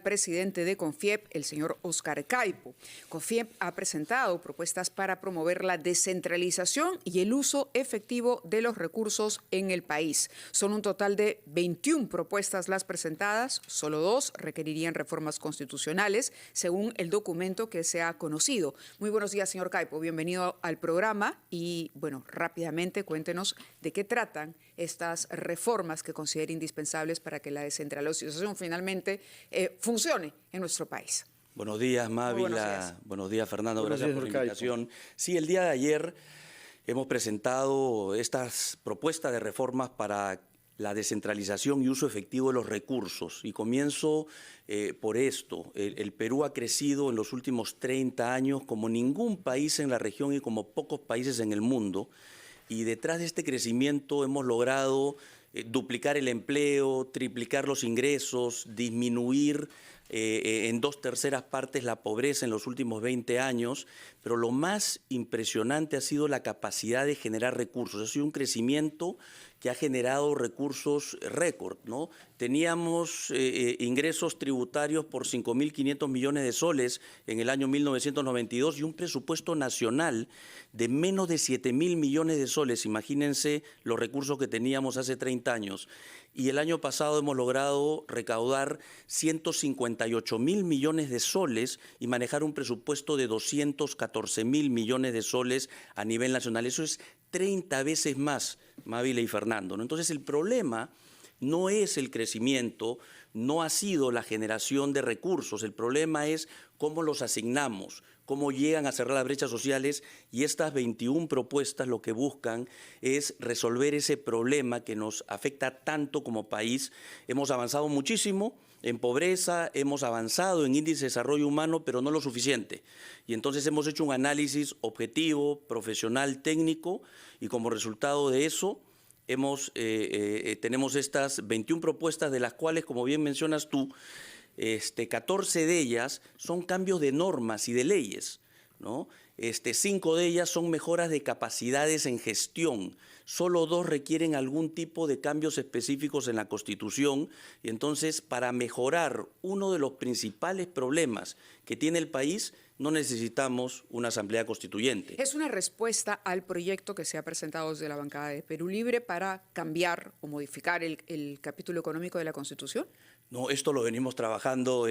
presidente de CONFIEP, el señor Óscar Caipo. CONFIEP ha presentado propuestas para promover la descentralización y el uso efectivo de los recursos en el país. Son un total de 21 propuestas las presentadas, solo 2 requerirían reformas constitucionales, según el documento que se ha conocido. Muy buenos días, señor Caipo, bienvenido al programa y, bueno, rápidamente cuéntenos de qué tratan estas reformas que considera indispensables para que la descentralización finalmente funcione en nuestro país. Buenos días, Mávila. Buenos días, Fernando. Gracias por la invitación. Sí, el día de ayer hemos presentado estas propuestas de reformas para la descentralización y uso efectivo de los recursos. Y comienzo por esto. El Perú ha crecido en los últimos 30 años como ningún país en la región y como pocos países en el mundo. Y detrás de este crecimiento hemos logrado duplicar el empleo, triplicar los ingresos, disminuir en 2/3 partes la pobreza en los últimos 20 años, pero lo más impresionante ha sido la capacidad de generar recursos. Ha sido un crecimiento que ha generado recursos récord, ¿no? Teníamos ingresos tributarios por 5.500 millones de soles en el año 1992 y un presupuesto nacional de menos de 7.000 millones de soles. Imagínense los recursos que teníamos hace 30 años. Y el año pasado hemos logrado recaudar 158.000 millones de soles y manejar un presupuesto de 214.000 millones de soles a nivel nacional. Eso es 30 veces más, Mávila y Fernando, ¿no? Entonces el problema no es el crecimiento, no ha sido la generación de recursos, el problema es cómo los asignamos, cómo llegan a cerrar las brechas sociales, y estas 21 propuestas lo que buscan es resolver ese problema que nos afecta tanto como país. Hemos avanzado muchísimo en pobreza, hemos avanzado en índice de desarrollo humano, pero no lo suficiente. Y entonces hemos hecho un análisis objetivo, profesional, técnico, y como resultado de eso tenemos estas 21 propuestas, de las cuales, como bien mencionas tú, 14 de ellas son cambios de normas y de leyes, ¿no? 5 de ellas son mejoras de capacidades en gestión. Solo 2 requieren algún tipo de cambios específicos en la Constitución. Y entonces, para mejorar uno de los principales problemas que tiene el país, no necesitamos una asamblea constituyente. ¿Es una respuesta al proyecto que se ha presentado desde la bancada de Perú Libre para cambiar o modificar el capítulo económico de la Constitución? No, esto lo venimos trabajando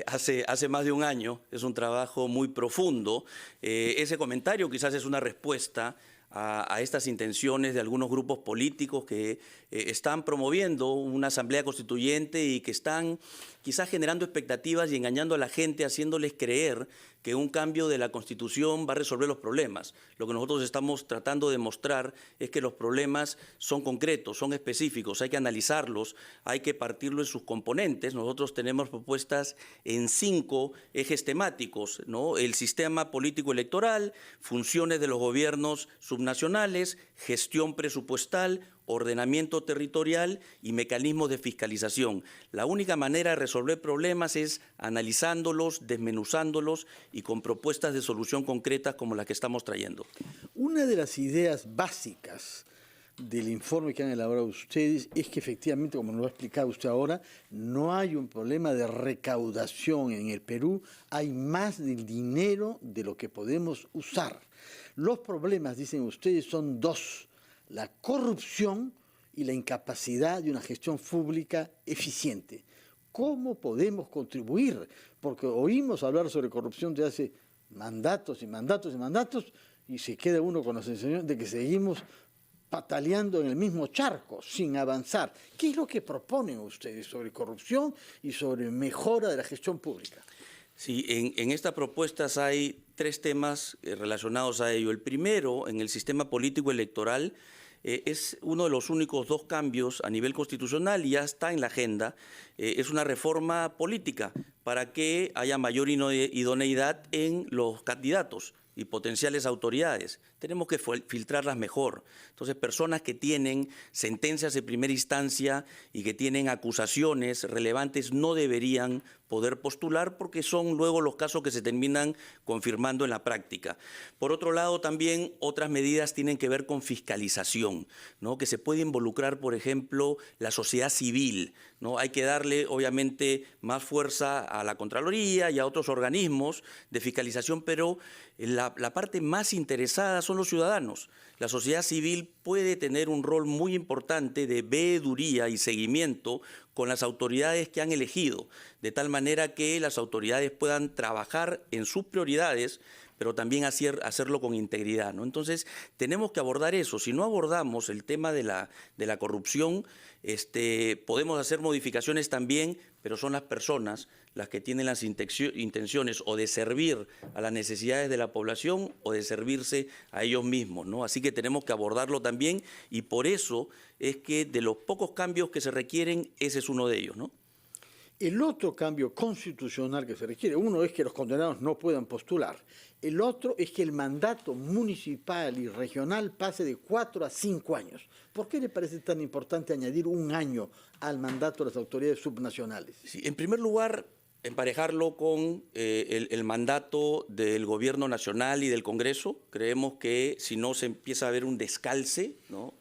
hace más de un año. Es un trabajo muy profundo. Ese comentario quizás es una respuesta a estas intenciones de algunos grupos políticos que están promoviendo una asamblea constituyente y que están quizás generando expectativas y engañando a la gente, haciéndoles creer que un cambio de la Constitución va a resolver los problemas. Lo que nosotros estamos tratando de mostrar es que los problemas son concretos, son específicos, hay que analizarlos, hay que partirlo en sus componentes. Nosotros tenemos propuestas en 5 ejes temáticos, ¿no? El sistema político electoral, funciones de los gobiernos subnacionales, gestión presupuestal, ordenamiento territorial y mecanismos de fiscalización. La única manera de resolver problemas es analizándolos, desmenuzándolos y con propuestas de solución concretas como las que estamos trayendo. Una de las ideas básicas del informe que han elaborado ustedes es que efectivamente, como nos lo ha explicado usted ahora, no hay un problema de recaudación en el Perú, hay más del dinero de lo que podemos usar. Los problemas, dicen ustedes, son 2. La corrupción y la incapacidad de una gestión pública eficiente. ¿Cómo podemos contribuir? Porque oímos hablar sobre corrupción desde hace mandatos y mandatos y mandatos y se queda uno con la sensación de que seguimos pataleando en el mismo charco, sin avanzar. ¿Qué es lo que proponen ustedes sobre corrupción y sobre mejora de la gestión pública? Sí, en estas propuestas hay 3 temas relacionados a ello. El primero, en el sistema político electoral, es uno de los únicos 2 cambios a nivel constitucional y ya está en la agenda. Es una reforma política para que haya mayor idoneidad en los candidatos y potenciales autoridades. tenemos que filtrarlas mejor. Entonces, personas que tienen sentencias de primera instancia y que tienen acusaciones relevantes no deberían poder postular porque son luego los casos que se terminan confirmando en la práctica. Por otro lado, también otras medidas tienen que ver con fiscalización, ¿no? Que se puede involucrar, por ejemplo, la sociedad civil, ¿no? Hay que darle, obviamente, más fuerza a la Contraloría y a otros organismos de fiscalización, pero la parte más interesada son los ciudadanos. La sociedad civil puede tener un rol muy importante de veeduría y seguimiento con las autoridades que han elegido, de tal manera que las autoridades puedan trabajar en sus prioridades, pero también hacerlo con integridad, ¿no? Entonces, tenemos que abordar eso. Si no abordamos el tema de la corrupción, podemos hacer modificaciones también, pero son las personas las que tienen las intenciones o de servir a las necesidades de la población o de servirse a ellos mismos, ¿no? Así que tenemos que abordarlo también y por eso es que de los pocos cambios que se requieren, ese es uno de ellos, ¿no? El otro cambio constitucional que se requiere, uno es que los condenados no puedan postular, el otro es que el mandato municipal y regional pase de 4 a 5 años. ¿Por qué le parece tan importante añadir un año al mandato de las autoridades subnacionales? Sí, en primer lugar, emparejarlo con el mandato del gobierno nacional y del Congreso. Creemos que si no se empieza a ver un descalce, ¿no?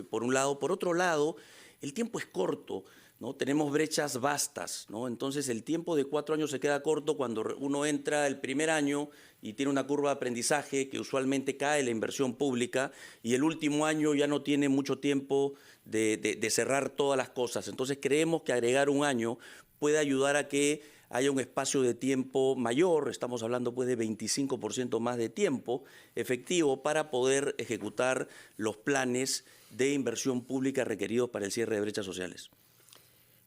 Por un lado. Por otro lado, el tiempo es corto, ¿no? Tenemos brechas vastas, ¿no? Entonces el tiempo de 4 años se queda corto cuando uno entra el primer año y tiene una curva de aprendizaje que usualmente cae la inversión pública y el último año ya no tiene mucho tiempo de cerrar todas las cosas. Entonces creemos que agregar un año puede ayudar a que haya un espacio de tiempo mayor, estamos hablando pues de 25% más de tiempo efectivo para poder ejecutar los planes de inversión pública requeridos para el cierre de brechas sociales.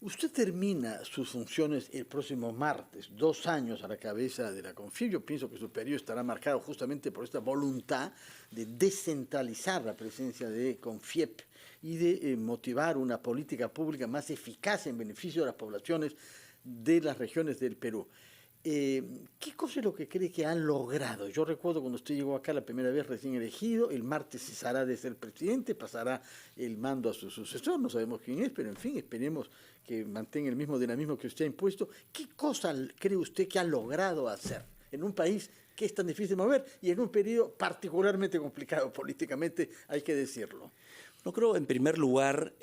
Usted termina sus funciones el próximo martes, 2 años a la cabeza de la CONFIEP. Yo pienso que su periodo estará marcado justamente por esta voluntad de descentralizar la presencia de CONFIEP y de motivar una política pública más eficaz en beneficio de las poblaciones de las regiones del Perú. ¿Qué cosa es lo que cree que han logrado? Yo recuerdo cuando usted llegó acá la primera vez recién elegido, el martes cesará de ser presidente, pasará el mando a su sucesor, no sabemos quién es, pero en fin, esperemos que mantenga el mismo dinamismo que usted ha impuesto. ¿Qué cosa cree usted que ha logrado hacer en un país que es tan difícil de mover y en un periodo particularmente complicado políticamente, hay que decirlo? No creo, en primer lugar,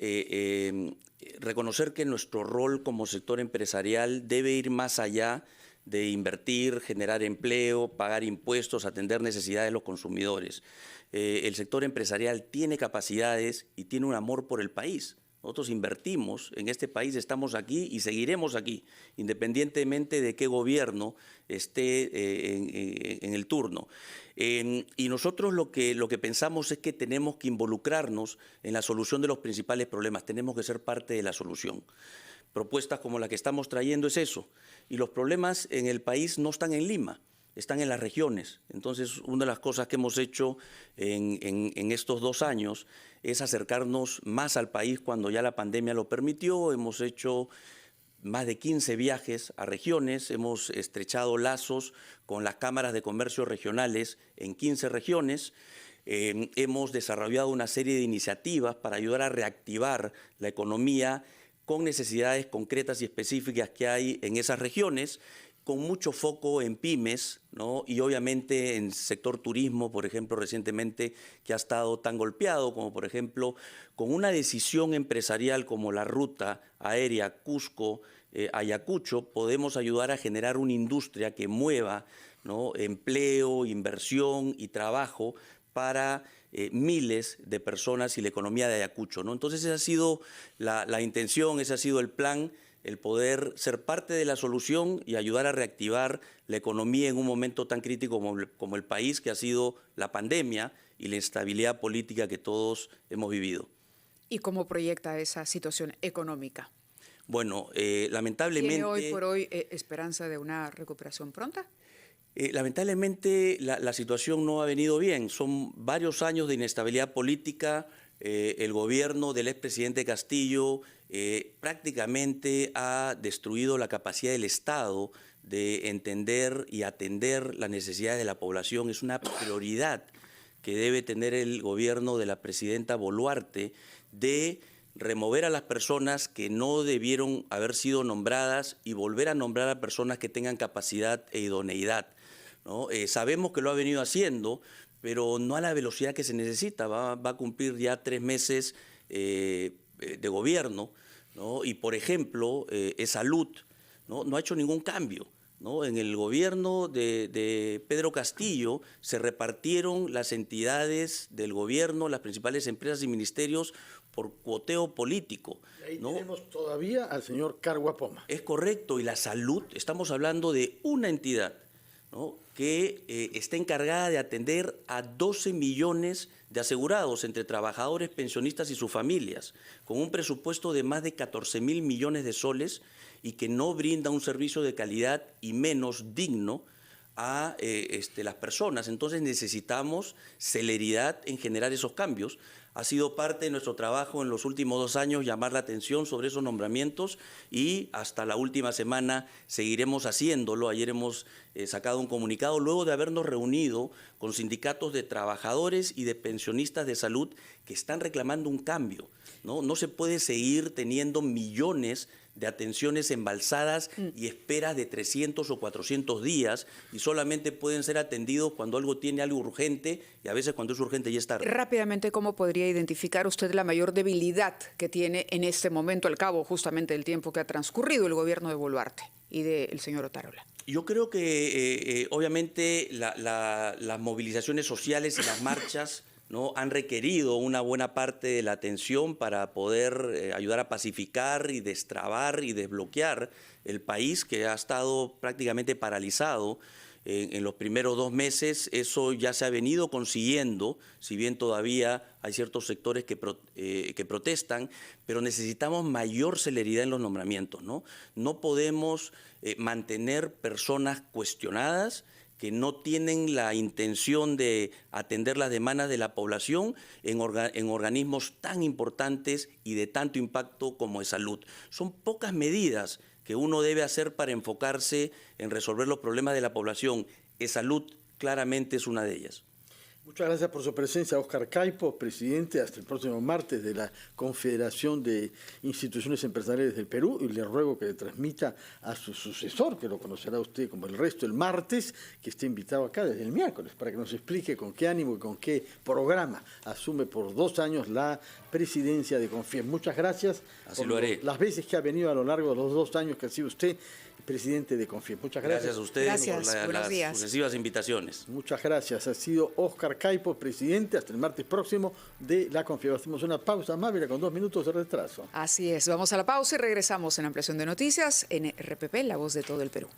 reconocer que nuestro rol como sector empresarial debe ir más allá de invertir, generar empleo, pagar impuestos, atender necesidades de los consumidores. El sector empresarial tiene capacidades y tiene un amor por el país. Nosotros invertimos en este país, estamos aquí y seguiremos aquí, independientemente de qué gobierno esté en el turno. Y nosotros lo que pensamos es que tenemos que involucrarnos en la solución de los principales problemas, tenemos que ser parte de la solución. Propuestas como la que estamos trayendo es eso. Y los problemas en el país no están en Lima, están en las regiones. Entonces, una de las cosas que hemos hecho en estos 2 años es acercarnos más al país cuando ya la pandemia lo permitió. Hemos hecho más de 15 viajes a regiones, hemos estrechado lazos con las cámaras de comercio regionales en 15 regiones. Hemos desarrollado una serie de iniciativas para ayudar a reactivar la economía con necesidades concretas y específicas que hay en esas regiones, con mucho foco en pymes, ¿no? Y obviamente en sector turismo, por ejemplo, recientemente, que ha estado tan golpeado, como por ejemplo, con una decisión empresarial como la ruta aérea Cusco-Ayacucho, podemos ayudar a generar una industria que mueva, ¿no? Empleo, inversión y trabajo para miles de personas y la economía de Ayacucho, ¿no? Entonces esa ha sido la intención, ese ha sido el plan, el poder ser parte de la solución y ayudar a reactivar la economía en un momento tan crítico como el país que ha sido la pandemia y la instabilidad política que todos hemos vivido. ¿Y cómo proyecta esa situación económica? Bueno, lamentablemente... ¿Tiene hoy por hoy esperanza de una recuperación pronta? Lamentablemente la situación no ha venido bien. Son varios años de inestabilidad política. El gobierno del expresidente Castillo prácticamente ha destruido la capacidad del Estado de entender y atender las necesidades de la población. Es una prioridad que debe tener el gobierno de la presidenta Boluarte de remover a las personas que no debieron haber sido nombradas y volver a nombrar a personas que tengan capacidad e idoneidad, ¿no? Sabemos que lo ha venido haciendo, pero no a la velocidad que se necesita. Va a cumplir ya 3 meses de gobierno, ¿no? Y, por ejemplo, Salud, no ha hecho ningún cambio, ¿no? En el gobierno de Pedro Castillo se repartieron las entidades del gobierno, las principales empresas y ministerios por cuoteo político. Ahí ¿no? tenemos todavía al señor Carguapoma. Es correcto, y la salud, estamos hablando de una entidad, ¿no? que está encargada de atender a 12 millones de asegurados entre trabajadores, pensionistas y sus familias, con un presupuesto de más de 14.000 millones de soles y que no brinda un servicio de calidad y menos digno a las personas. Entonces necesitamos celeridad en generar esos cambios. Ha sido parte de nuestro trabajo en los últimos 2 años llamar la atención sobre esos nombramientos y hasta la última semana seguiremos haciéndolo. Ayer hemos sacado un comunicado luego de habernos reunido con sindicatos de trabajadores y de pensionistas de salud que están reclamando un cambio, ¿no? No se puede seguir teniendo millones de atenciones embalsadas y esperas de 300 o 400 días y solamente pueden ser atendidos cuando algo tiene algo urgente y a veces cuando es urgente ya es tarde. Rápidamente, ¿cómo podría identificar usted la mayor debilidad que tiene en este momento, al cabo justamente del tiempo que ha transcurrido el gobierno de Boluarte y del señor Otárola? Yo creo que obviamente las movilizaciones sociales y las marchas, ¿no? han requerido una buena parte de la atención para poder ayudar a pacificar y destrabar y desbloquear el país, que ha estado prácticamente paralizado en los primeros 2 meses. Eso ya se ha venido consiguiendo, si bien todavía hay ciertos sectores que protestan, pero necesitamos mayor celeridad en los nombramientos, ¿no? No podemos mantener personas cuestionadas que no tienen la intención de atender las demandas de la población en organismos tan importantes y de tanto impacto como es salud. Son pocas medidas que uno debe hacer para enfocarse en resolver los problemas de la población. Salud claramente es una de ellas. Muchas gracias por su presencia, Óscar Caipo, presidente hasta el próximo martes de la Confederación de Instituciones Empresariales del Perú, y le ruego que le transmita a su sucesor, que lo conocerá usted como el resto, el martes, que esté invitado acá desde el miércoles, para que nos explique con qué ánimo y con qué programa asume por 2 años la presidencia de CONFIEP. Muchas gracias. Así lo haré. Las veces que ha venido a lo largo de los 2 años que ha sido usted presidente de CONFIEP. Muchas gracias. Gracias a ustedes por las sucesivas invitaciones. Muchas gracias. Ha sido Óscar Caipo, presidente, hasta el martes próximo de la CONFIEP. Hacemos una pausa, Mávila, con 2 minutos de retraso. Así es. Vamos a la pausa y regresamos en Ampliación de Noticias en RPP, La Voz de todo el Perú.